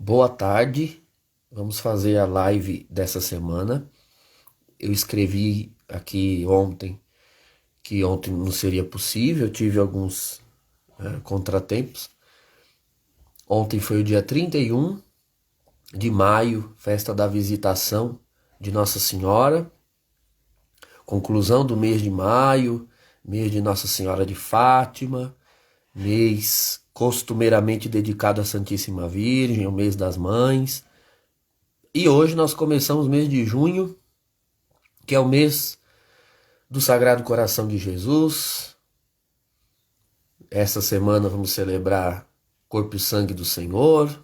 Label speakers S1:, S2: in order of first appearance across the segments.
S1: Boa tarde, vamos fazer a live dessa semana. Eu escrevi aqui ontem que ontem não seria possível, eu tive alguns contratempos. Ontem foi o dia 31 de maio, festa da visitação de Nossa Senhora, conclusão do mês de maio, mês de Nossa Senhora de Fátima, mês costumeiramente dedicado à Santíssima Virgem, o mês das mães. E hoje nós começamos o mês de junho, que é o mês do Sagrado Coração de Jesus. Essa semana vamos celebrar Corpo e Sangue do Senhor.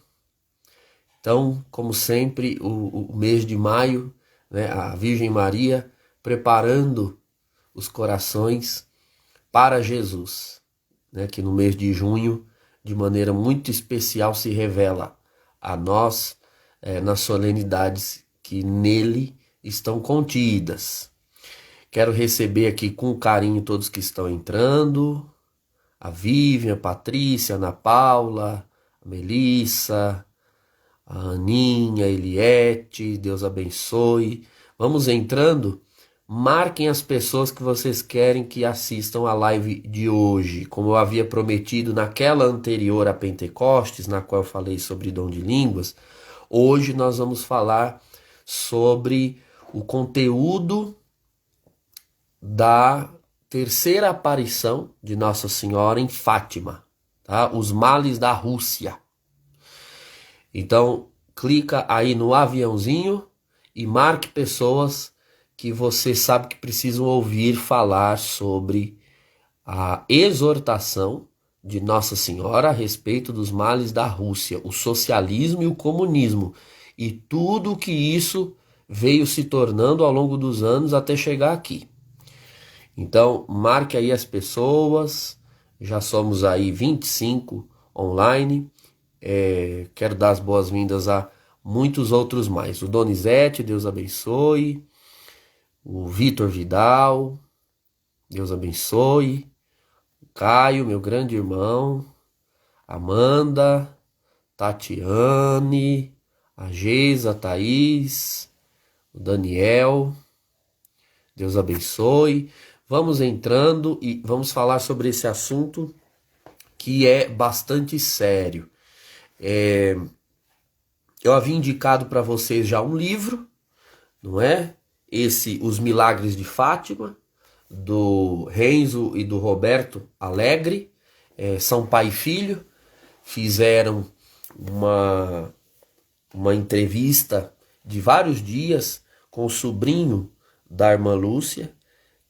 S1: Então, como sempre, o mês de maio, né, a Virgem Maria preparando os corações para Jesus, né, que no mês de junho, de maneira muito especial, se revela a nós nas solenidades que nele estão contidas. Quero receber aqui com carinho todos que estão entrando. A Vivian, a Patrícia, a Ana Paula, a Melissa, a Aninha, a Eliette, Deus abençoe. Vamos entrando. Marquem as pessoas que vocês querem que assistam a live de hoje. Como eu havia prometido naquela anterior a Pentecostes, na qual eu falei sobre dom de línguas, hoje nós vamos falar sobre o conteúdo da terceira aparição de Nossa Senhora em Fátima, tá? Os males da Rússia. Então, clica aí no aviãozinho e marque pessoas que você sabe que precisam ouvir falar sobre a exortação de Nossa Senhora a respeito dos males da Rússia, o socialismo e o comunismo, e tudo que isso veio se tornando ao longo dos anos até chegar aqui. Então, marque aí as pessoas, já somos aí 25 online, quero dar as boas-vindas a muitos outros mais. O Donizete, Deus abençoe, o Vitor Vidal, Deus abençoe, o Caio, meu grande irmão, Amanda, Tatiane, a Geisa, a Thaís, o Daniel, Deus abençoe. Vamos entrando e vamos falar sobre esse assunto que é bastante sério. Eu havia indicado para vocês já um livro, não é? Esse, Os Milagres de Fátima, do Renzo e do Roberto Alegre, são pai e filho, fizeram uma entrevista de vários dias com o sobrinho da irmã Lúcia,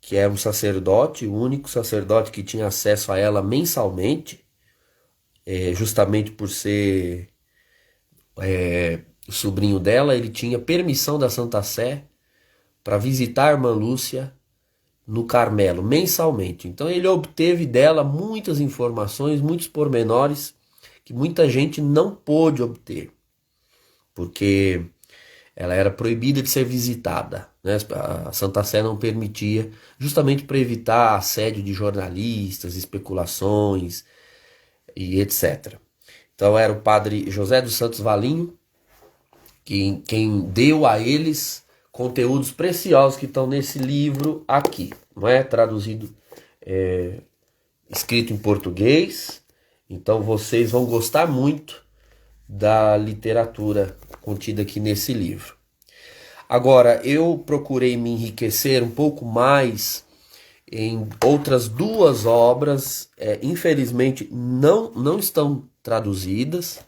S1: que é um sacerdote, o único sacerdote que tinha acesso a ela mensalmente, justamente por ser o sobrinho dela, ele tinha permissão da Santa Sé para visitar a irmã Lúcia no Carmelo, mensalmente. Então ele obteve dela muitas informações, muitos pormenores que muita gente não pôde obter, porque ela era proibida de ser visitada, né? A Santa Sé não permitia, justamente para evitar assédio de jornalistas, especulações e etc. Então era o padre José dos Santos Valinho quem deu a eles conteúdos preciosos que estão nesse livro aqui, não é? Traduzido, escrito em português. Então vocês vão gostar muito da literatura contida aqui nesse livro. Agora, eu procurei me enriquecer um pouco mais em outras duas obras, infelizmente não estão traduzidas,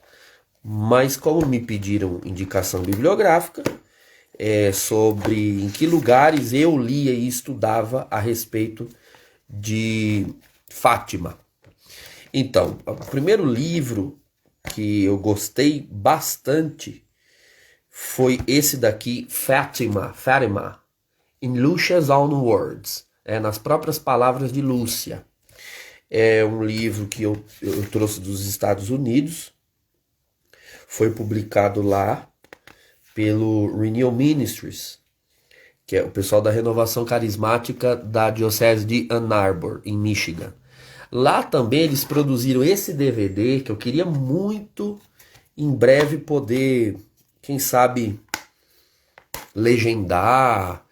S1: mas como me pediram indicação bibliográfica, sobre em que lugares eu lia e estudava a respeito de Fátima. Então, o primeiro livro que eu gostei bastante foi esse daqui, Fatima, in Lucia's Own Words, nas próprias palavras de Lúcia. É um livro que eu trouxe dos Estados Unidos, foi publicado lá pelo Renewal Ministries, que é o pessoal da Renovação Carismática da Diocese de Ann Arbor, em Michigan. Lá também eles produziram esse DVD que eu queria muito em breve poder, quem sabe, legendar,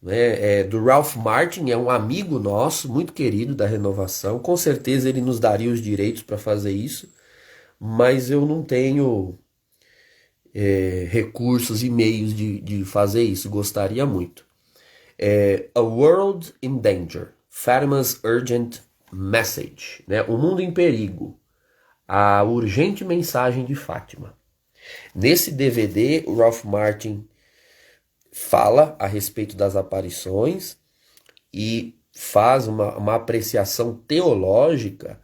S1: né? Do Ralph Martin, é um amigo nosso, muito querido da Renovação. Com certeza ele nos daria os direitos para fazer isso, mas eu não tenho recursos e meios de fazer isso. Gostaria muito. A World in Danger, Fatima's Urgent Message, né? O Mundo em Perigo, a urgente mensagem de Fátima. Nesse DVD, o Ralph Martin fala a respeito das aparições e faz uma apreciação teológica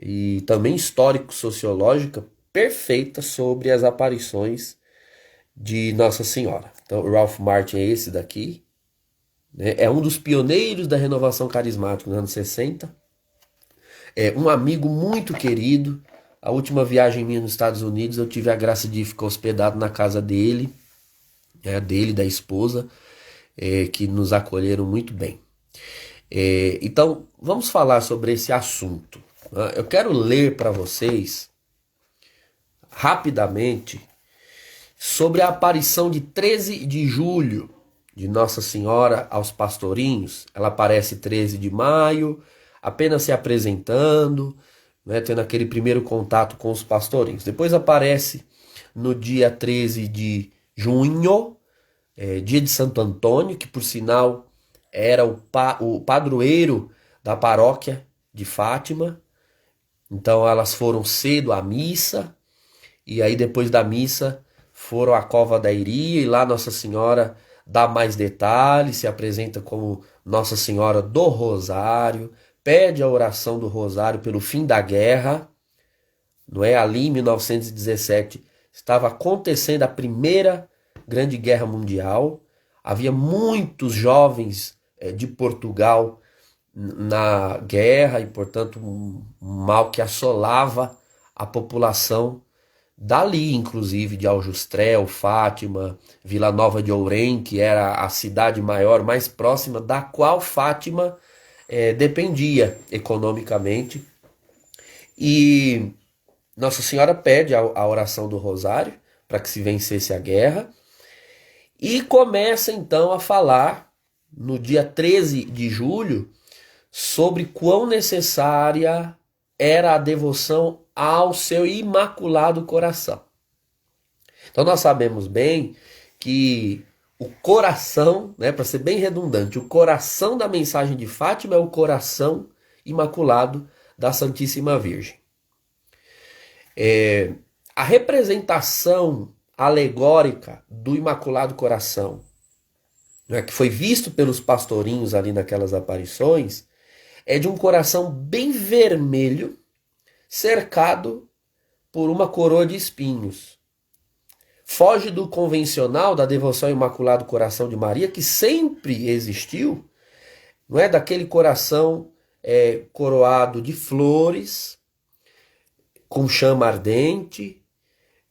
S1: e também histórico-sociológica perfeita sobre as aparições de Nossa Senhora. Então, o Ralph Martin é esse daqui, né? É um dos pioneiros da renovação carismática nos anos 60. É um amigo muito querido. A última viagem minha nos Estados Unidos, eu tive a graça de ficar hospedado na casa dele, dele, da esposa, que nos acolheram muito bem. Então, vamos falar sobre esse assunto. Eu quero ler para vocês, rapidamente, sobre a aparição de 13 de julho de Nossa Senhora aos pastorinhos. Ela aparece 13 de maio, apenas se apresentando, né, tendo aquele primeiro contato com os pastorinhos. Depois aparece no dia 13 de junho, dia de Santo Antônio, que por sinal era o padroeiro da paróquia de Fátima. Então elas foram cedo à missa, e aí depois da missa foram à Cova da Iria, e lá Nossa Senhora dá mais detalhes, se apresenta como Nossa Senhora do Rosário, pede a oração do Rosário pelo fim da guerra. Não é? Ali em 1917 estava acontecendo a Primeira Grande Guerra Mundial, havia muitos jovens de Portugal na guerra e, portanto, um mal que assolava a população dali, inclusive de Aljustrel, Fátima, Vila Nova de Ourém, que era a cidade maior, mais próxima, da qual Fátima dependia economicamente. E Nossa Senhora pede a oração do Rosário para que se vencesse a guerra, e começa então a falar, no dia 13 de julho, sobre quão necessária era a devoção ao seu imaculado coração. Então nós sabemos bem que o coração, né, para ser bem redundante, o coração da mensagem de Fátima é o coração imaculado da Santíssima Virgem. A representação alegórica do Imaculado Coração, né, que foi visto pelos pastorinhos ali naquelas aparições, é de um coração bem vermelho, cercado por uma coroa de espinhos. Foge do convencional da devoção ao Imaculado Coração de Maria, que sempre existiu, não é? Daquele coração coroado de flores, com chama ardente,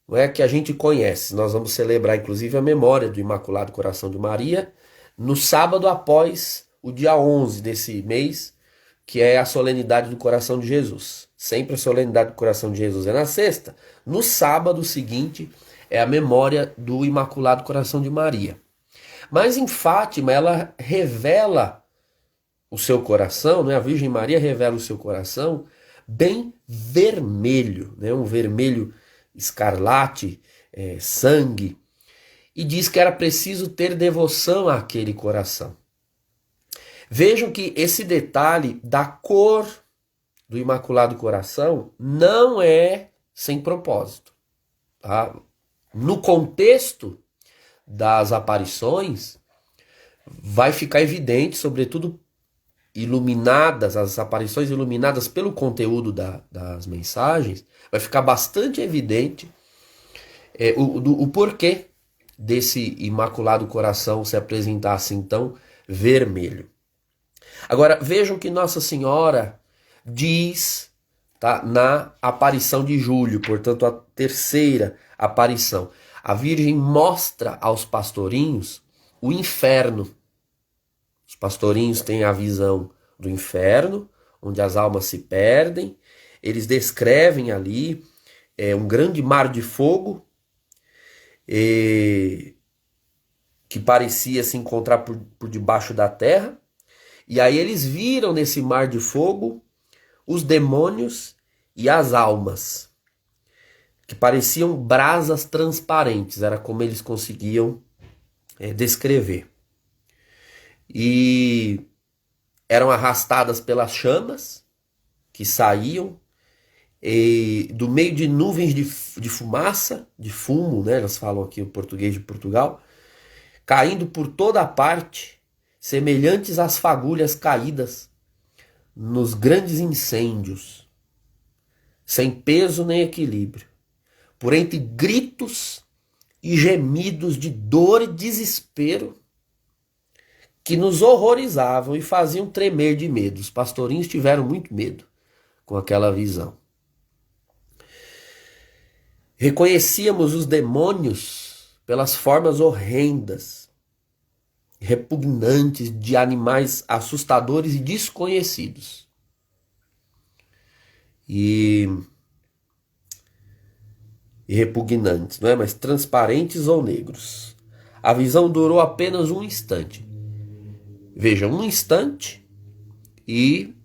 S1: não é? Que a gente conhece. Nós vamos celebrar, inclusive, a memória do Imaculado Coração de Maria no sábado após o dia 11 desse mês, que é a solenidade do Coração de Jesus. Sempre a solenidade do Coração de Jesus é na sexta. No sábado seguinte é a memória do Imaculado Coração de Maria. Mas em Fátima ela revela o seu coração, né? A Virgem Maria revela o seu coração bem vermelho, né? Um vermelho escarlate, sangue, e diz que era preciso ter devoção àquele coração. Vejam que esse detalhe da cor do Imaculado Coração não é sem propósito. Tá? No contexto das aparições, vai ficar evidente, sobretudo iluminadas, as aparições iluminadas pelo conteúdo das mensagens, vai ficar bastante evidente o porquê desse Imaculado Coração se apresentar assim tão vermelho. Agora, vejam que Nossa Senhora diz, tá, na aparição de julho, portanto a terceira aparição, a Virgem mostra aos pastorinhos o inferno. Os pastorinhos têm a visão do inferno, onde as almas se perdem. Eles descrevem ali um grande mar de fogo que parecia se encontrar por debaixo da terra. E aí eles viram nesse mar de fogo os demônios e as almas, que pareciam brasas transparentes, era como eles conseguiam descrever. E eram arrastadas pelas chamas que saíam do meio de nuvens de fumaça, de fumo, né? Elas falam aqui o português de Portugal, caindo por toda a parte, semelhantes às fagulhas caídas nos grandes incêndios, sem peso nem equilíbrio, por entre gritos e gemidos de dor e desespero que nos horrorizavam e faziam tremer de medo. Os pastorinhos tiveram muito medo com aquela visão. Reconhecíamos os demônios pelas formas horrendas, repugnantes de animais assustadores e desconhecidos. E repugnantes, não é? Mas transparentes ou negros. A visão durou apenas um instante. Veja, um instante e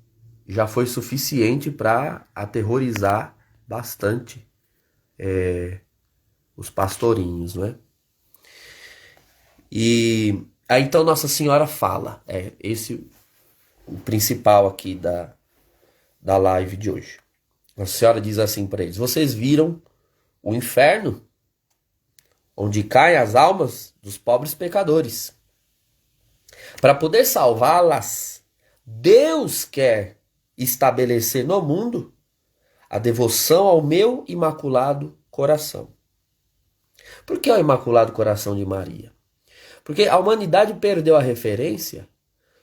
S1: já foi suficiente para aterrorizar bastante os pastorinhos, não é? E aí então Nossa Senhora fala, esse o principal aqui da live de hoje. Nossa Senhora diz assim para eles: vocês viram o inferno, onde caem as almas dos pobres pecadores. Para poder salvá-las, Deus quer estabelecer no mundo a devoção ao meu imaculado coração. Por que ao Imaculado Coração de Maria? Porque a humanidade perdeu a referência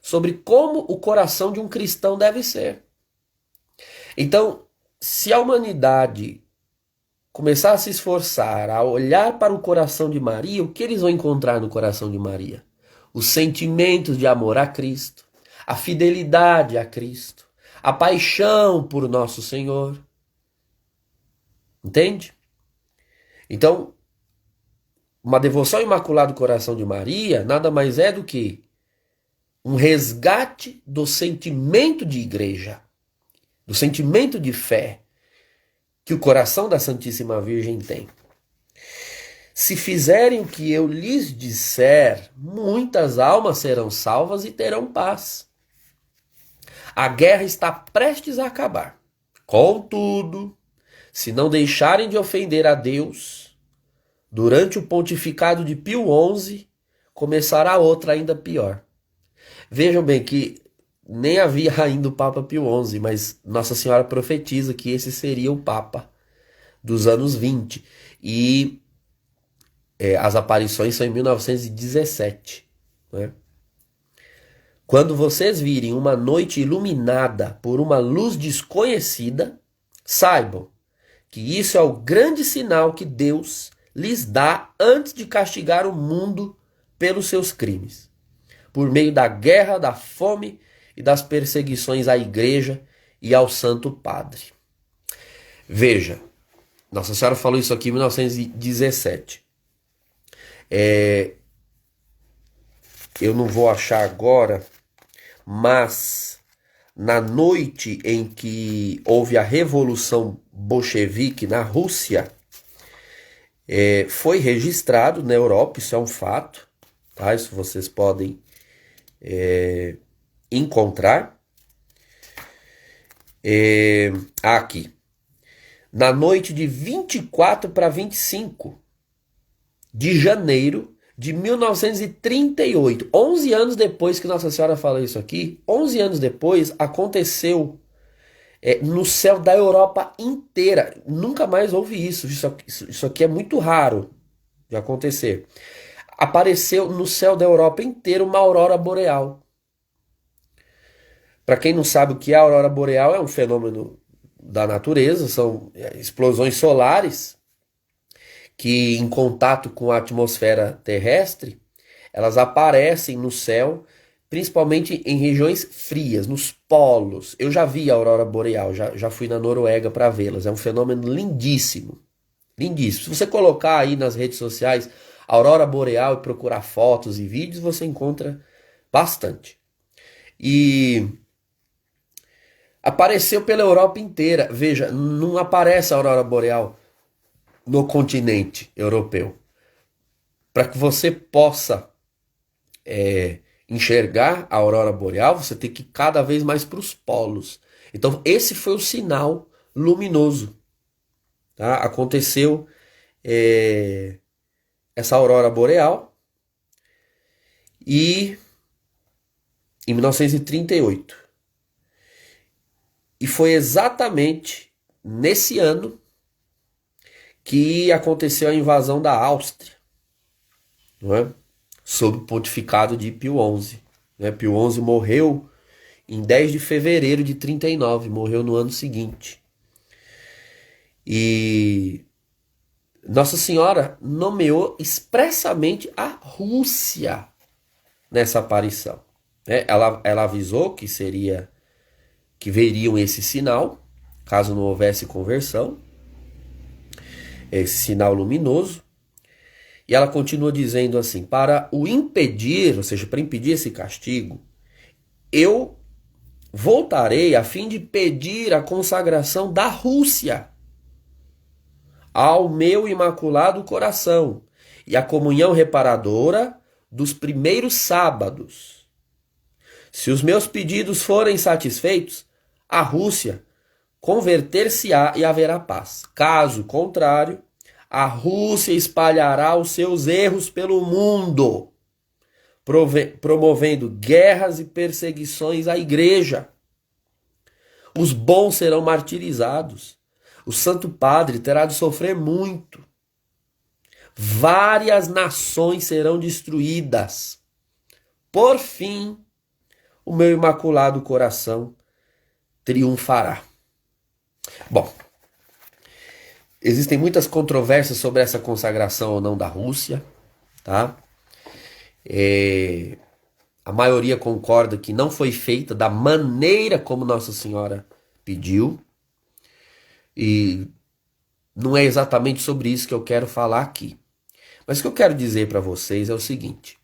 S1: sobre como o coração de um cristão deve ser. Então, se a humanidade começar a se esforçar a olhar para o coração de Maria, o que eles vão encontrar no coração de Maria? Os sentimentos de amor a Cristo, a fidelidade a Cristo, a paixão por nosso Senhor. Entende? Então, uma devoção ao Imaculado Coração de Maria nada mais é do que um resgate do sentimento de igreja, do sentimento de fé que o coração da Santíssima Virgem tem. Se fizerem o que eu lhes disser, muitas almas serão salvas e terão paz. A guerra está prestes a acabar. Contudo, se não deixarem de ofender a Deus, durante o pontificado de Pio XI, começará outra ainda pior. Vejam bem que nem havia ainda o Papa Pio XI, mas Nossa Senhora profetiza que esse seria o Papa dos anos 20. E as aparições são em 1917. Né? Quando vocês virem uma noite iluminada por uma luz desconhecida, saibam que isso é o grande sinal que Deus lhes dá antes de castigar o mundo pelos seus crimes, por meio da guerra, da fome e das perseguições à igreja e ao Santo Padre. Veja, Nossa Senhora falou isso aqui em 1917. Eu não vou achar agora, mas na noite em que houve a Revolução Bolchevique na Rússia, foi registrado na Europa, isso é um fato, tá? Isso vocês podem encontrar. Aqui. Na noite de 24 para 25 de janeiro de 1938, 11 anos depois que Nossa Senhora falou isso aqui, 11 anos depois, aconteceu no céu da Europa inteira. Nunca mais houve isso. Isso aqui é muito raro de acontecer. Apareceu no céu da Europa inteira uma aurora boreal. Para quem não sabe o que é a aurora boreal, é um fenômeno da natureza, são explosões solares que, em contato com a atmosfera terrestre, elas aparecem no céu principalmente em regiões frias, nos polos. Eu já vi a aurora boreal, já fui na Noruega para vê-las. É um fenômeno lindíssimo, lindíssimo. Se você colocar aí nas redes sociais aurora boreal e procurar fotos e vídeos, você encontra bastante. E apareceu pela Europa inteira. Veja, não aparece a aurora boreal no continente europeu. Para que você possa enxergar a aurora boreal, você tem que ir cada vez mais para os polos. Então, esse foi o sinal luminoso. Tá? Aconteceu essa aurora boreal e em 1938. E foi exatamente nesse ano que aconteceu a invasão da Áustria, não é? Sob o pontificado de Pio XI. Né? Pio XI morreu em 10 de fevereiro de 39, morreu no ano seguinte. E Nossa Senhora nomeou expressamente a Rússia nessa aparição. Né? Ela avisou que veriam esse sinal, caso não houvesse conversão, esse sinal luminoso. E ela continua dizendo assim: para o impedir, ou seja, para impedir esse castigo, eu voltarei a fim de pedir a consagração da Rússia ao meu imaculado coração e a comunhão reparadora dos primeiros sábados. Se os meus pedidos forem satisfeitos, a Rússia converter-se-á e haverá paz. Caso contrário, a Rússia espalhará os seus erros pelo mundo, promovendo guerras e perseguições à igreja. Os bons serão martirizados. O Santo Padre terá de sofrer muito. Várias nações serão destruídas. Por fim, o meu imaculado coração triunfará. Bom, existem muitas controvérsias sobre essa consagração ou não da Rússia, tá? A maioria concorda que não foi feita da maneira como Nossa Senhora pediu. E não é exatamente sobre isso que eu quero falar aqui. Mas o que eu quero dizer para vocês é o seguinte.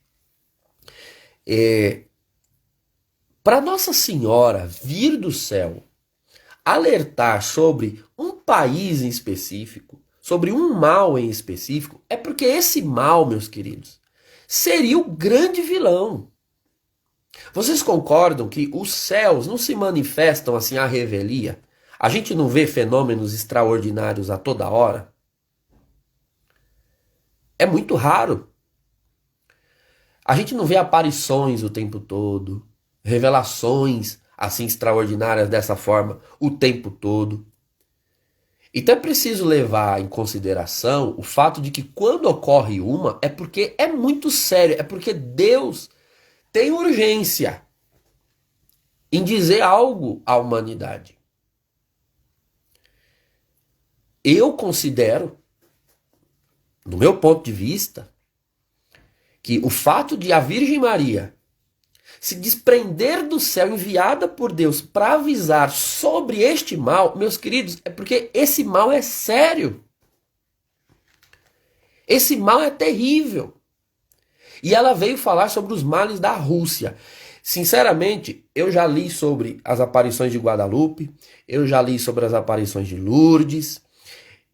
S1: Para Nossa Senhora vir do céu alertar sobre um país em específico, sobre um mal em específico, é porque esse mal, meus queridos, seria o grande vilão. Vocês concordam que os céus não se manifestam assim à revelia? A gente não vê fenômenos extraordinários a toda hora? É muito raro. A gente não vê aparições o tempo todo, revelações assim extraordinárias dessa forma o tempo todo. Então é preciso levar em consideração o fato de que quando ocorre uma, é porque é muito sério, é porque Deus tem urgência em dizer algo à humanidade. Eu considero, do meu ponto de vista, que o fato de a Virgem Maria se desprender do céu enviada por Deus para avisar sobre este mal, meus queridos, é porque esse mal é sério. Esse mal é terrível. E ela veio falar sobre os males da Rússia. Sinceramente, eu já li sobre as aparições de Guadalupe, eu já li sobre as aparições de Lourdes,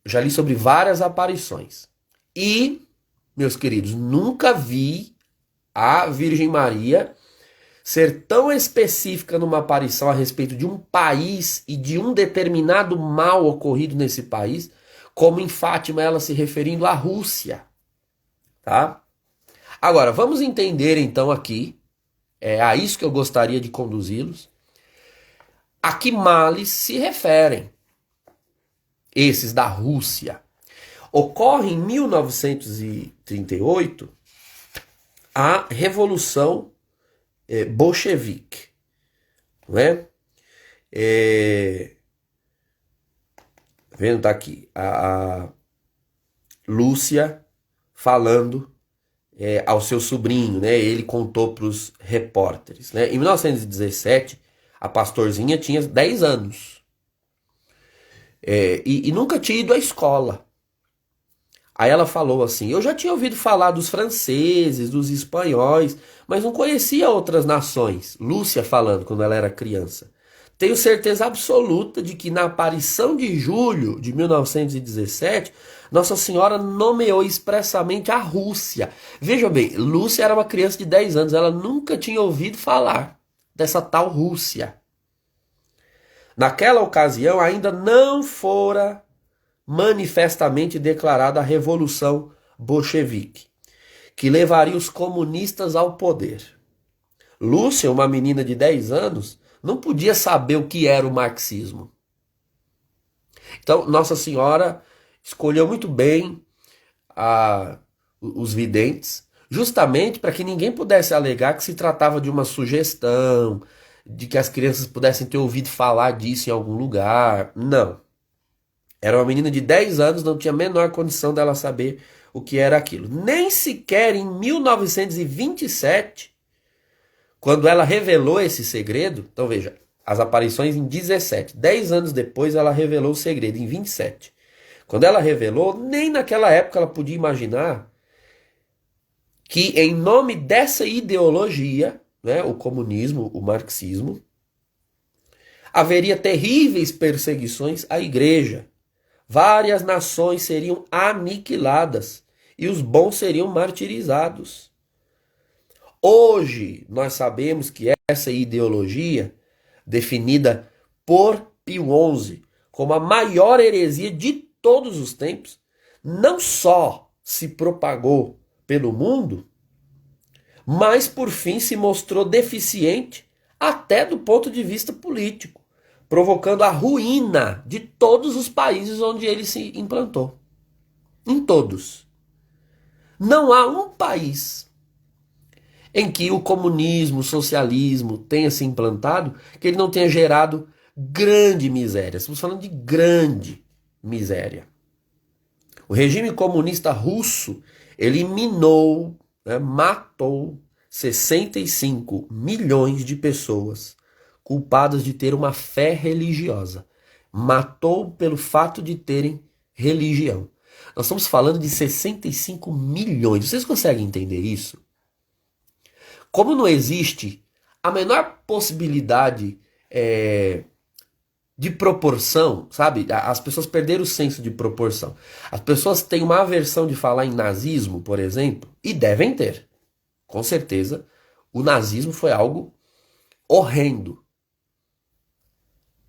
S1: já li sobre várias aparições. E, meus queridos, nunca vi a Virgem Maria ser tão específica numa aparição a respeito de um país e de um determinado mal ocorrido nesse país, como em Fátima ela se referindo à Rússia. Tá? Agora, vamos entender então aqui, é a isso que eu gostaria de conduzi-los, a que males se referem esses da Rússia. Ocorre em 1938 a Revolução bolchevique, não é? Vendo, tá aqui a Lúcia falando ao seu sobrinho, né? Ele contou para os repórteres, né? Em 1917, a pastorzinha tinha 10 anos e nunca tinha ido à escola. Aí ela falou assim: eu já tinha ouvido falar dos franceses, dos espanhóis, mas não conhecia outras nações. Lúcia falando quando ela era criança. Tenho certeza absoluta de que na aparição de julho de 1917, Nossa Senhora nomeou expressamente a Rússia. Veja bem, Lúcia era uma criança de 10 anos, ela nunca tinha ouvido falar dessa tal Rússia. Naquela ocasião ainda não fora manifestamente declarada a Revolução Bolchevique, que levaria os comunistas ao poder. Lúcia, uma menina de 10 anos, não podia saber o que era o marxismo. Então, Nossa Senhora escolheu muito bem os videntes, justamente para que ninguém pudesse alegar que se tratava de uma sugestão, de que as crianças pudessem ter ouvido falar disso em algum lugar. Não. Era uma menina de 10 anos, não tinha a menor condição dela saber o que era aquilo. Nem sequer em 1927, quando ela revelou esse segredo, então veja, as aparições em 17, 10 anos depois ela revelou o segredo, em 27. Quando ela revelou, nem naquela época ela podia imaginar que em nome dessa ideologia, né, o comunismo, o marxismo, haveria terríveis perseguições à igreja. Várias nações seriam aniquiladas e os bons seriam martirizados. Hoje nós sabemos que essa ideologia, definida por Pio XI como a maior heresia de todos os tempos, não só se propagou pelo mundo, mas por fim se mostrou deficiente até do ponto de vista político, provocando a ruína de todos os países onde ele se implantou. Em todos. Não há um país em que o comunismo, o socialismo tenha se implantado que ele não tenha gerado grande miséria. Estamos falando de grande miséria. O regime comunista russo eliminou, né, matou 65 milhões de pessoas culpadas de ter uma fé religiosa. Matou pelo fato de terem religião. Nós estamos falando de 65 milhões. Vocês conseguem entender isso? Como não existe a menor possibilidade de proporção, sabe? As pessoas perderam o senso de proporção. As pessoas têm uma aversão de falar em nazismo, por exemplo, e devem ter. Com certeza, o nazismo foi algo horrendo.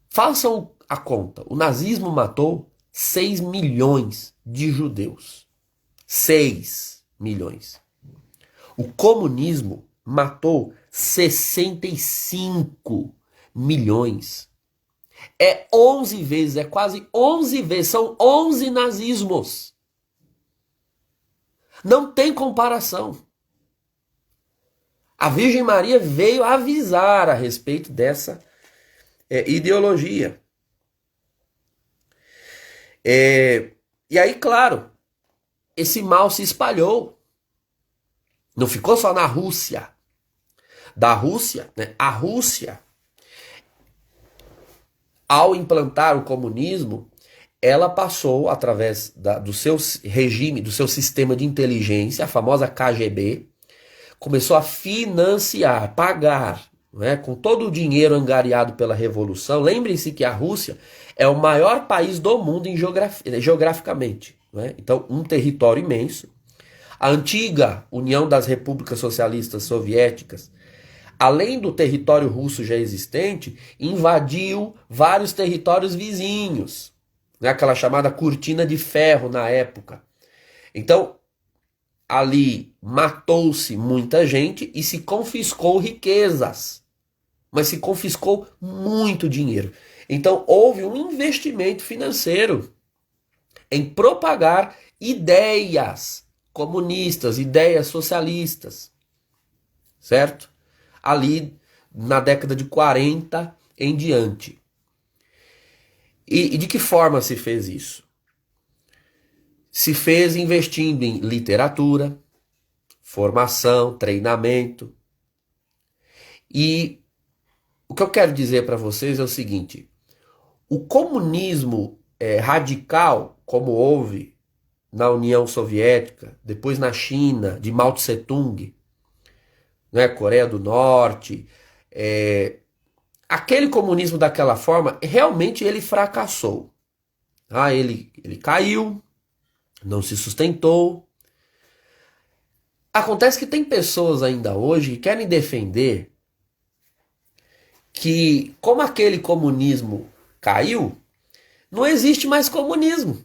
S1: Façam a conta. O nazismo matou 6 milhões de judeus. 6 milhões. O comunismo matou 65 milhões. É 11 vezes, é quase 11 vezes, são 11 nazismos. Não tem comparação. A Virgem Maria veio avisar a respeito dessa ideologia. E aí, claro, esse mal se espalhou. Não ficou só na Rússia. Da Rússia, né? A Rússia, ao implantar o comunismo, ela passou, através do seu regime, do seu sistema de inteligência, a famosa KGB, começou a financiar, pagar, né, com todo o dinheiro angariado pela Revolução. Lembrem-se que a Rússia é o maior país do mundo geograficamente. Né? Então, um território imenso. A antiga União das Repúblicas Socialistas Soviéticas, além do território russo já existente, invadiu vários territórios vizinhos, né? Aquela chamada cortina de ferro na época. Então, ali matou-se muita gente e se confiscou riquezas, mas se confiscou muito dinheiro. Então, houve um investimento financeiro em propagar ideias comunistas, ideias socialistas, certo? Ali na década de 40 em diante. E de que forma se fez isso? Se fez investindo em literatura, formação, treinamento. E o que eu quero dizer para vocês é o seguinte: o comunismo radical, como houve na União Soviética, depois na China, de Mao Tse Tung, né, Coreia do Norte, aquele comunismo daquela forma, realmente ele fracassou. Ele caiu, não se sustentou. Acontece que tem pessoas ainda hoje que querem defender que, como aquele comunismo caiu, não existe mais comunismo.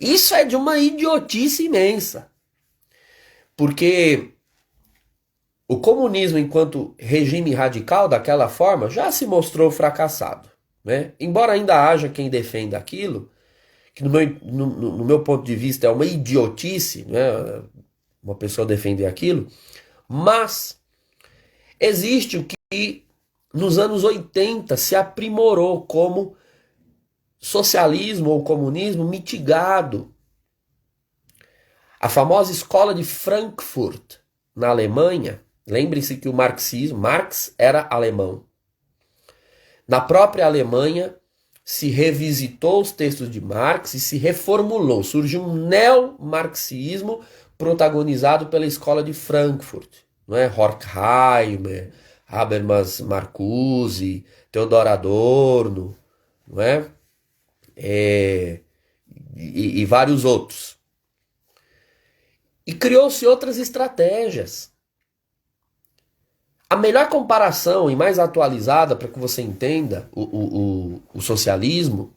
S1: Isso é de uma idiotice imensa. Porque o comunismo, enquanto regime radical daquela forma, já se mostrou fracassado, né? Embora ainda haja quem defenda aquilo, que no meu ponto de vista é uma idiotice, né? Uma pessoa defender aquilo, mas existe o que nos anos 80 se aprimorou como socialismo ou comunismo mitigado. A famosa escola de Frankfurt, na Alemanha, lembre-se que o Marx era alemão. Na própria Alemanha se revisitou os textos de Marx e se reformulou. Surgiu um neomarxismo protagonizado pela escola de Frankfurt, não é? Horkheimer, Habermas Marcuse, Theodor Adorno, não é? E vários outros. E criou-se outras estratégias. A melhor comparação e mais atualizada para que você entenda o socialismo,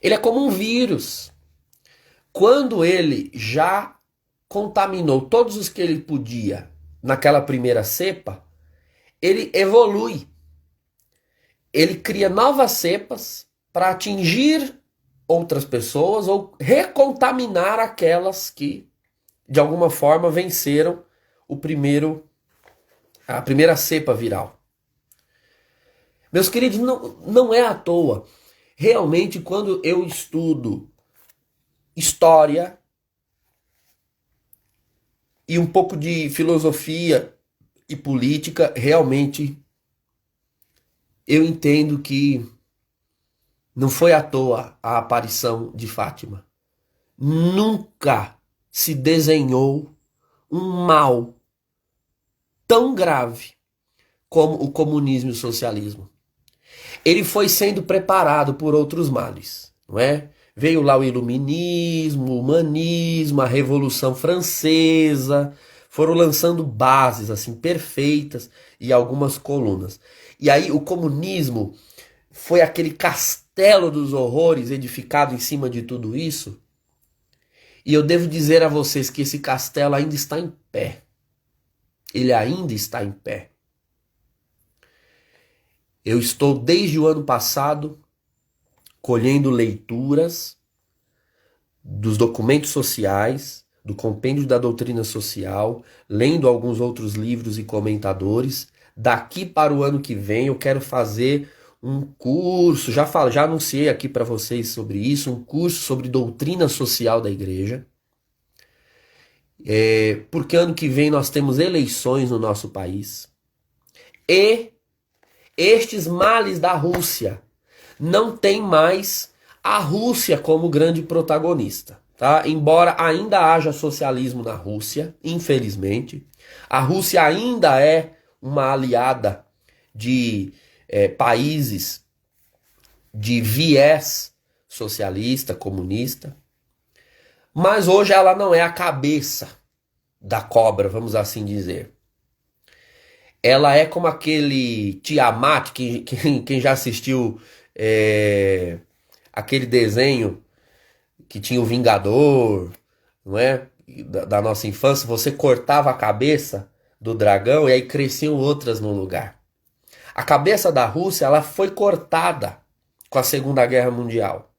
S1: ele é como um vírus. Quando ele já contaminou todos os que ele podia naquela primeira cepa, ele evolui. Ele cria novas cepas para atingir outras pessoas ou recontaminar aquelas que, de alguma forma, venceram a primeira cepa viral. Meus queridos, não é à toa. Realmente, quando eu estudo história e um pouco de filosofia e política, realmente eu entendo que não foi à toa a aparição de Fátima. Nunca se desenhou um mal tão grave como o comunismo e o socialismo. Ele foi sendo preparado por outros males, não é? Veio lá o iluminismo, o humanismo, a Revolução Francesa, foram lançando bases assim perfeitas e algumas colunas. E aí o comunismo foi aquele castelo dos horrores edificado em cima de tudo isso. E eu devo dizer a vocês que esse castelo ainda está em pé. Ele ainda está em pé. Eu estou desde o ano passado colhendo leituras dos documentos sociais, do compêndio da doutrina social, lendo alguns outros livros e comentadores. Daqui para o ano que vem eu quero fazer um curso, já anunciei aqui para vocês sobre isso, um curso sobre doutrina social da igreja. Porque ano que vem nós temos eleições no nosso país. E estes males da Rússia não tem mais a Rússia como grande protagonista, tá? Embora ainda haja socialismo na Rússia, infelizmente, a Rússia ainda é uma aliada de países de viés socialista, comunista, mas hoje ela não é a cabeça da cobra, vamos assim dizer. Ela é como aquele Tiamat, quem já assistiu aquele desenho que tinha o Vingador, não é? Da nossa infância, você cortava a cabeça do dragão e aí cresciam outras no lugar. A cabeça da Rússia, ela foi cortada com a Segunda Guerra Mundial.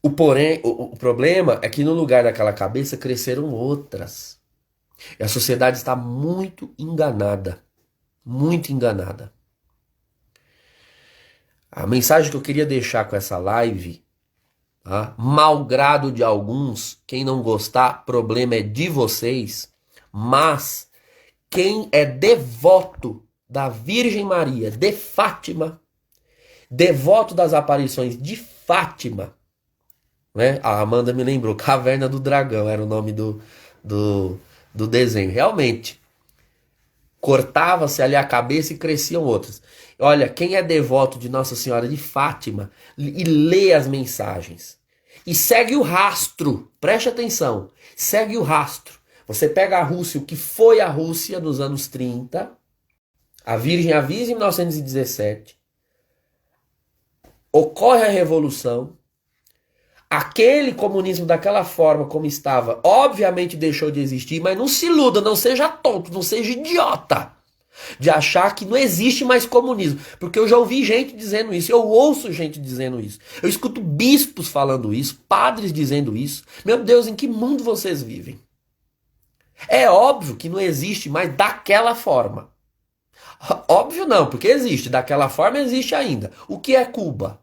S1: O problema é que no lugar daquela cabeça cresceram outras. E a sociedade está muito enganada. Muito enganada. A mensagem que eu queria deixar com essa live, tá? Malgrado de alguns, quem não gostar, problema é de vocês, mas quem é devoto da Virgem Maria, de Fátima, devoto das aparições de Fátima, né? A Amanda me lembrou, Caverna do Dragão era o nome do desenho. Realmente, cortava-se ali a cabeça e cresciam outras. Olha, quem é devoto de Nossa Senhora de Fátima e lê as mensagens e segue o rastro, preste atenção, segue o rastro. Você pega a Rússia, o que foi a Rússia nos anos 30, a Virgem avisa em 1917, ocorre a Revolução, aquele comunismo daquela forma como estava, obviamente deixou de existir, mas não se iluda, não seja tonto, não seja idiota de achar que não existe mais comunismo. Porque eu já ouvi gente dizendo isso, eu ouço gente dizendo isso, eu escuto bispos falando isso, padres dizendo isso. Meu Deus, em que mundo vocês vivem? É óbvio que não existe mais daquela forma. Óbvio não, porque existe, daquela forma existe ainda. O que é Cuba?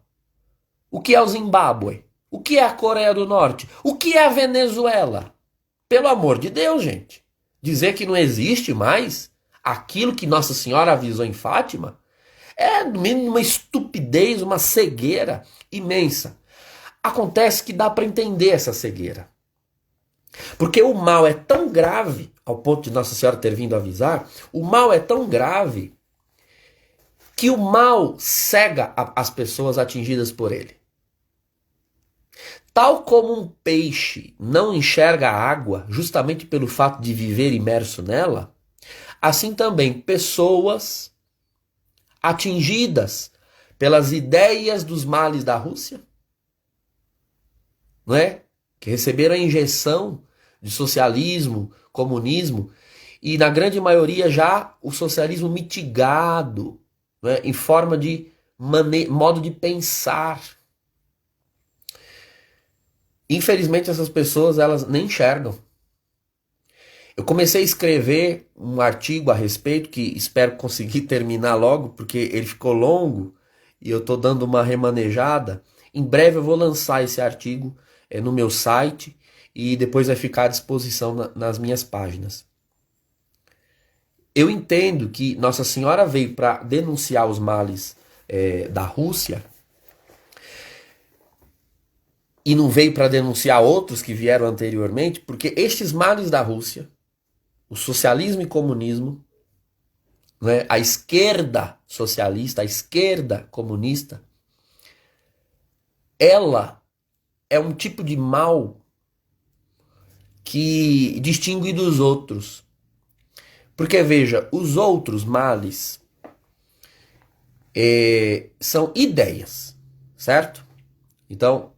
S1: O que é o Zimbábue? O que é a Coreia do Norte? O que é a Venezuela? Pelo amor de Deus, gente. Dizer que não existe mais aquilo que Nossa Senhora avisou em Fátima é, no mínimo, uma estupidez, uma cegueira imensa. Acontece que dá para entender essa cegueira. Porque o mal é tão grave, ao ponto de Nossa Senhora ter vindo avisar, o mal é tão grave que o mal cega as pessoas atingidas por ele. Tal como um peixe não enxerga a água, justamente pelo fato de viver imerso nela, assim também pessoas atingidas pelas ideias dos males da Rússia, não é? Que receberam a injeção de socialismo, comunismo, e na grande maioria já o socialismo mitigado, não é? Em forma de modo de pensar. Infelizmente essas pessoas elas nem enxergam. Eu comecei a escrever um artigo a respeito, que espero conseguir terminar logo, porque ele ficou longo e eu estou dando uma remanejada. Em breve eu vou lançar esse artigo no meu site e depois vai ficar à disposição nas minhas páginas. Eu entendo que Nossa Senhora veio para denunciar os males da Rússia e não veio para denunciar outros que vieram anteriormente, porque estes males da Rússia, o socialismo e comunismo, né, a esquerda socialista, a esquerda comunista, ela é um tipo de mal que distingue dos outros. Porque, veja, os outros males são ideias, certo? Então,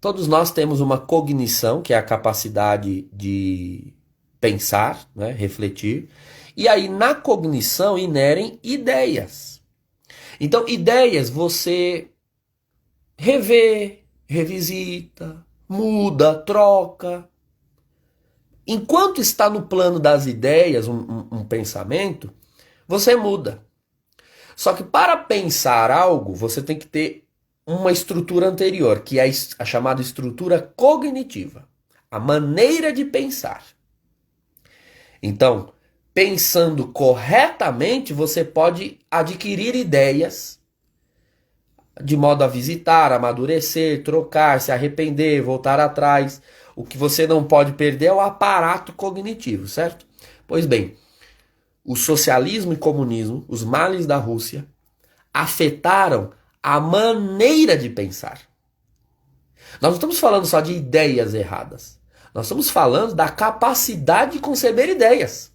S1: todos nós temos uma cognição, que é a capacidade de pensar, né, refletir, e aí na cognição inerem ideias. Então, ideias você revê, revisita, muda, troca. Enquanto está no plano das ideias, um pensamento, você muda. Só que para pensar algo, você tem que ter uma estrutura anterior, que é a chamada estrutura cognitiva, a maneira de pensar. Então, pensando corretamente, você pode adquirir ideias de modo a visitar, amadurecer, trocar, se arrepender, voltar atrás. O que você não pode perder é o aparato cognitivo, certo? Pois bem, o socialismo e comunismo, os males da Rússia, afetaram a maneira de pensar. Nós não estamos falando só de ideias erradas. Nós estamos falando da capacidade de conceber ideias.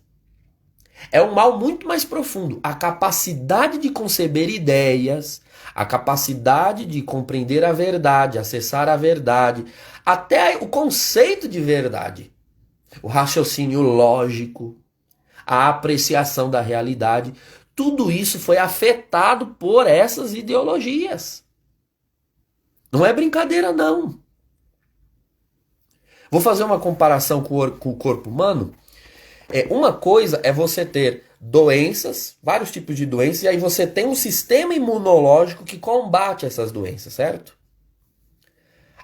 S1: É um mal muito mais profundo. A capacidade de conceber ideias, a capacidade de compreender a verdade, acessar a verdade, até o conceito de verdade, o raciocínio lógico, a apreciação da realidade, tudo isso foi afetado por essas ideologias. Não é brincadeira, não. Vou fazer uma comparação com o corpo humano. Uma coisa é você ter doenças, vários tipos de doenças, e aí você tem um sistema imunológico que combate essas doenças, certo?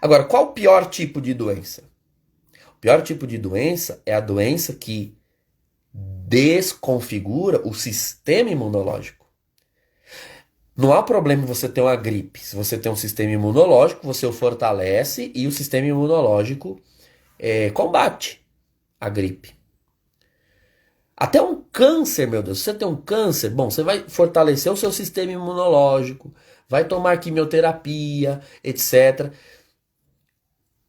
S1: Agora, qual o pior tipo de doença? O pior tipo de doença é a doença que desconfigura o sistema imunológico. Não há problema em você ter uma gripe. Se você tem um sistema imunológico, você o fortalece e o sistema imunológico combate a gripe. Até um câncer, meu Deus. Se você tem um câncer, bom, você vai fortalecer o seu sistema imunológico, vai tomar quimioterapia, etc.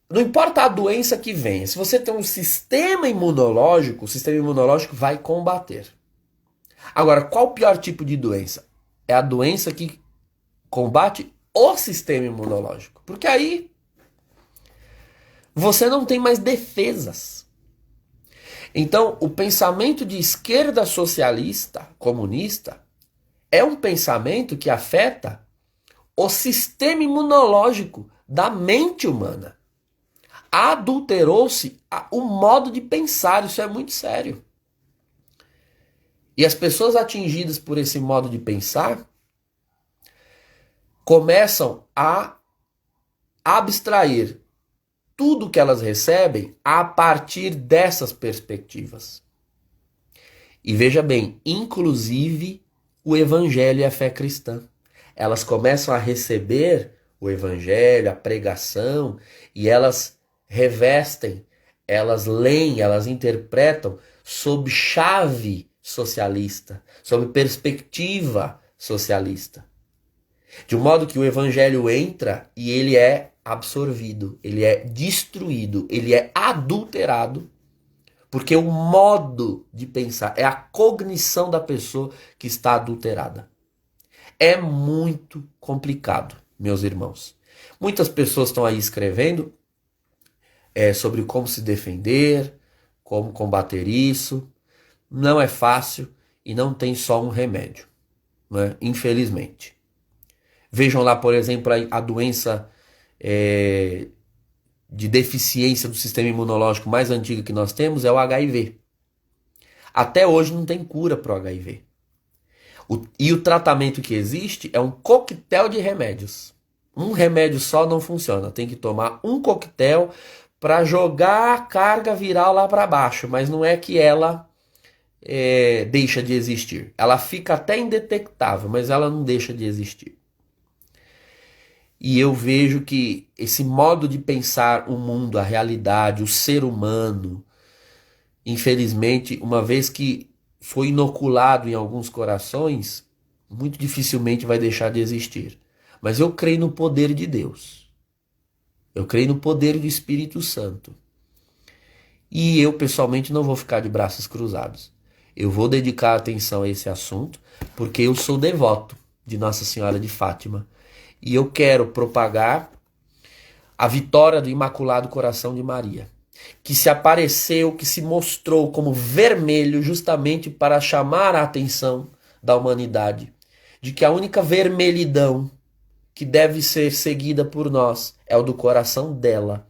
S1: Não importa a doença que venha, se você tem um sistema imunológico, o sistema imunológico vai combater. Agora, qual o pior tipo de doença? É a doença que combate o sistema imunológico. Porque aí você não tem mais defesas. Então, o pensamento de esquerda socialista, comunista, é um pensamento que afeta o sistema imunológico da mente humana. Adulterou-se o modo de pensar, isso é muito sério. E as pessoas atingidas por esse modo de pensar começam a abstrair tudo que elas recebem a partir dessas perspectivas. E veja bem, inclusive o evangelho e a fé cristã. Elas começam a receber o evangelho, a pregação, e elas revestem, elas leem, elas interpretam sob chave socialista, sob perspectiva socialista. De um modo que o evangelho entra e ele é absorvido, ele é destruído, ele é adulterado, porque o modo de pensar é a cognição da pessoa que está adulterada. É muito complicado, meus irmãos. Muitas pessoas estão aí escrevendo sobre como se defender, como combater isso. Não é fácil e não tem só um remédio, né? Infelizmente. Vejam lá, por exemplo, a doença de deficiência do sistema imunológico mais antiga que nós temos é o HIV. Até hoje não tem cura para o HIV. E o tratamento que existe é um coquetel de remédios. Um remédio só não funciona. Tem que tomar um coquetel para jogar a carga viral lá para baixo. Mas não é que ela deixa de existir. Ela fica até indetectável, mas ela não deixa de existir. E eu vejo que esse modo de pensar o mundo, a realidade, o ser humano, infelizmente, uma vez que foi inoculado em alguns corações, muito dificilmente vai deixar de existir. Mas eu creio no poder de Deus. Eu creio no poder do Espírito Santo. E eu, pessoalmente, não vou ficar de braços cruzados. Eu vou dedicar atenção a esse assunto, porque eu sou devoto de Nossa Senhora de Fátima. E eu quero propagar a vitória do Imaculado Coração de Maria, que se apareceu, que se mostrou como vermelho justamente para chamar a atenção da humanidade, de que a única vermelhidão que deve ser seguida por nós é o do coração dela,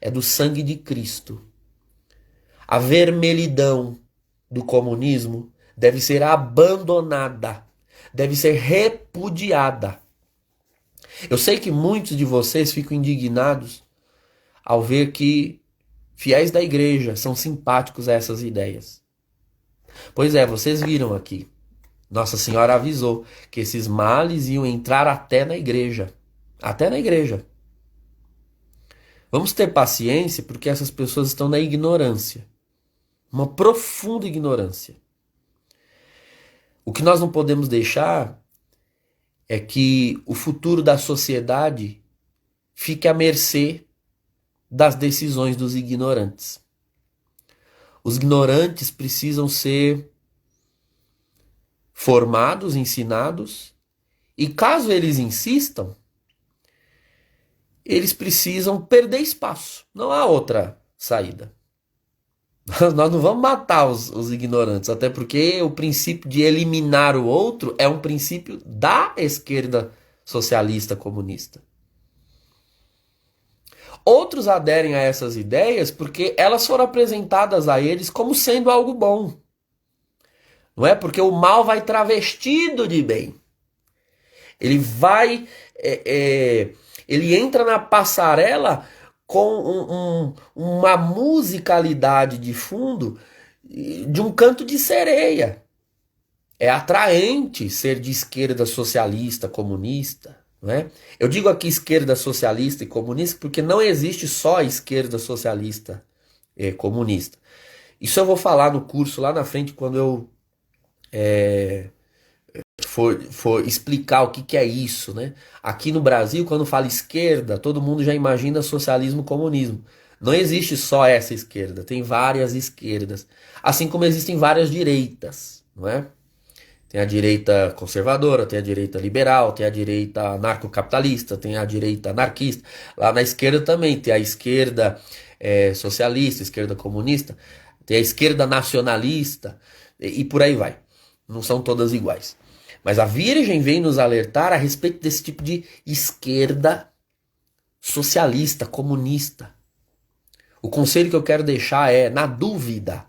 S1: é do sangue de Cristo. A vermelhidão do comunismo deve ser abandonada, deve ser repudiada. Eu sei que muitos de vocês ficam indignados ao ver que fiéis da igreja são simpáticos a essas ideias. Pois é, vocês viram aqui. Nossa Senhora avisou que esses males iam entrar até na igreja. Até na igreja. Vamos ter paciência porque essas pessoas estão na ignorância. Uma profunda ignorância. O que nós não podemos deixar é que o futuro da sociedade fique à mercê das decisões dos ignorantes. Os ignorantes precisam ser formados, ensinados, e caso eles insistam, eles precisam perder espaço. Não há outra saída. Nós não vamos matar os ignorantes, até porque o princípio de eliminar o outro é um princípio da esquerda socialista comunista. Outros aderem a essas ideias porque elas foram apresentadas a eles como sendo algo bom. Não é? Porque o mal vai travestido de bem. Ele vai Ele entra na passarela com uma musicalidade de fundo de um canto de sereia. É atraente ser de esquerda socialista, comunista. Não é? Eu digo aqui esquerda socialista e comunista porque não existe só esquerda socialista e comunista. Isso eu vou falar no curso lá na frente quando eu for explicar o que é isso, né? Aqui no Brasil, quando fala esquerda, todo mundo já imagina socialismo, comunismo. Não existe só essa esquerda, tem várias esquerdas. Assim como existem várias direitas, não é? Tem a direita conservadora, tem a direita liberal, tem a direita anarcocapitalista, tem a direita anarquista. Lá na esquerda também tem a esquerda socialista, esquerda comunista, tem a esquerda nacionalista e por aí vai. Não são todas iguais. Mas a Virgem vem nos alertar a respeito desse tipo de esquerda socialista, comunista. O conselho que eu quero deixar é, na dúvida,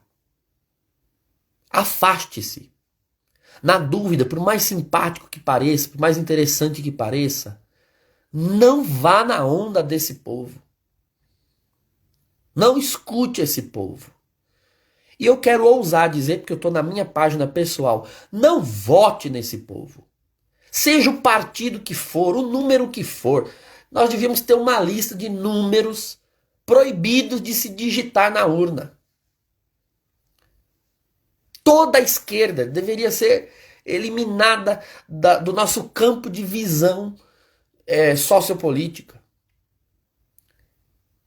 S1: afaste-se. Na dúvida, por mais simpático que pareça, por mais interessante que pareça, não vá na onda desse povo. Não escute esse povo. E eu quero ousar dizer, porque eu estou na minha página pessoal, não vote nesse povo. Seja o partido que for, o número que for. Nós devíamos ter uma lista de números proibidos de se digitar na urna. Toda a esquerda deveria ser eliminada do nosso campo de visão sociopolítica.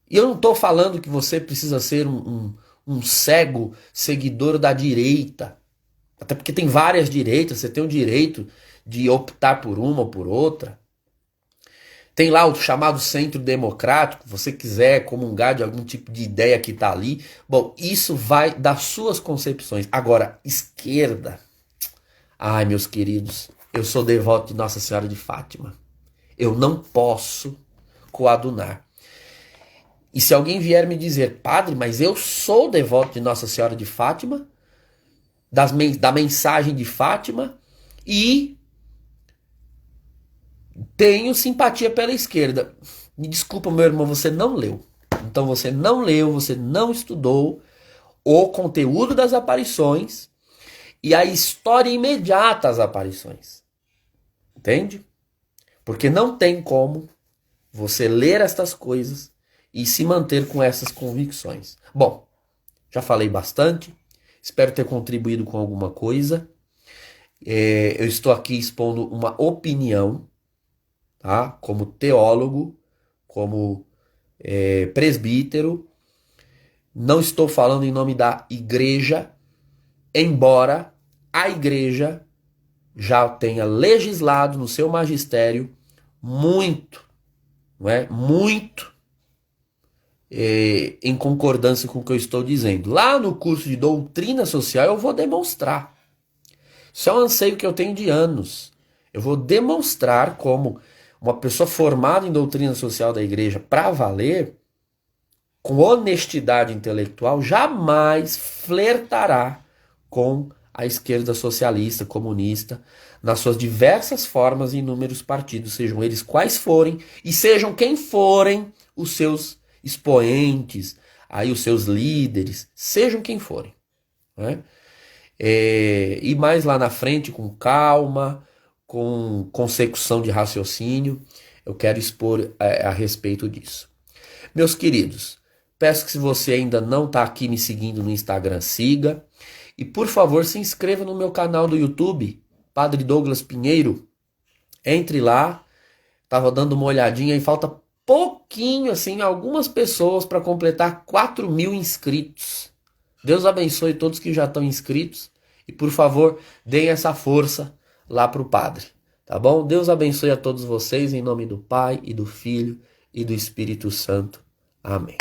S1: E eu não estou falando que você precisa ser um cego seguidor da direita. Até porque tem várias direitas, você tem o direito de optar por uma ou por outra. Tem lá o chamado centro democrático, se você quiser comungar de algum tipo de ideia que está ali. Bom, isso vai das suas concepções. Agora, esquerda. Ai, meus queridos, eu sou devoto de Nossa Senhora de Fátima. Eu não posso coadunar. E se alguém vier me dizer, padre, mas eu sou devoto de Nossa Senhora de Fátima, da mensagem de Fátima, e tenho simpatia pela esquerda. Me desculpa, meu irmão, você não leu. Então você não leu, você não estudou o conteúdo das aparições e a história imediata às aparições. Entende? Porque não tem como você ler estas coisas e se manter com essas convicções. Bom, já falei bastante. Espero ter contribuído com alguma coisa. Eu estou aqui expondo uma opinião, tá? Como teólogo, como presbítero. Não estou falando em nome da igreja, embora a igreja já tenha legislado no seu magistério muito, não é? Muito em concordância com o que eu estou dizendo. Lá no curso de doutrina social eu vou demonstrar. Isso é um anseio que eu tenho de anos. Eu vou demonstrar como uma pessoa formada em doutrina social da igreja para valer, com honestidade intelectual, jamais flertará com a esquerda socialista, comunista, nas suas diversas formas e inúmeros partidos, sejam eles quais forem, e sejam quem forem os seus expoentes, aí os seus líderes, sejam quem forem. Né? E mais lá na frente, com calma, com consecução de raciocínio, eu quero expor a respeito disso. Meus queridos, peço que se você ainda não está aqui me seguindo no Instagram, siga. E por favor, se inscreva no meu canal do YouTube, Padre Douglas Pinheiro. Entre lá, estava dando uma olhadinha e falta pouquinho, assim, algumas pessoas para completar 4.000 inscritos. Deus abençoe todos que já estão inscritos. E por favor, deem essa força lá para o Padre. Tá bom? Deus abençoe a todos vocês, em nome do Pai, e do Filho, e do Espírito Santo. Amém.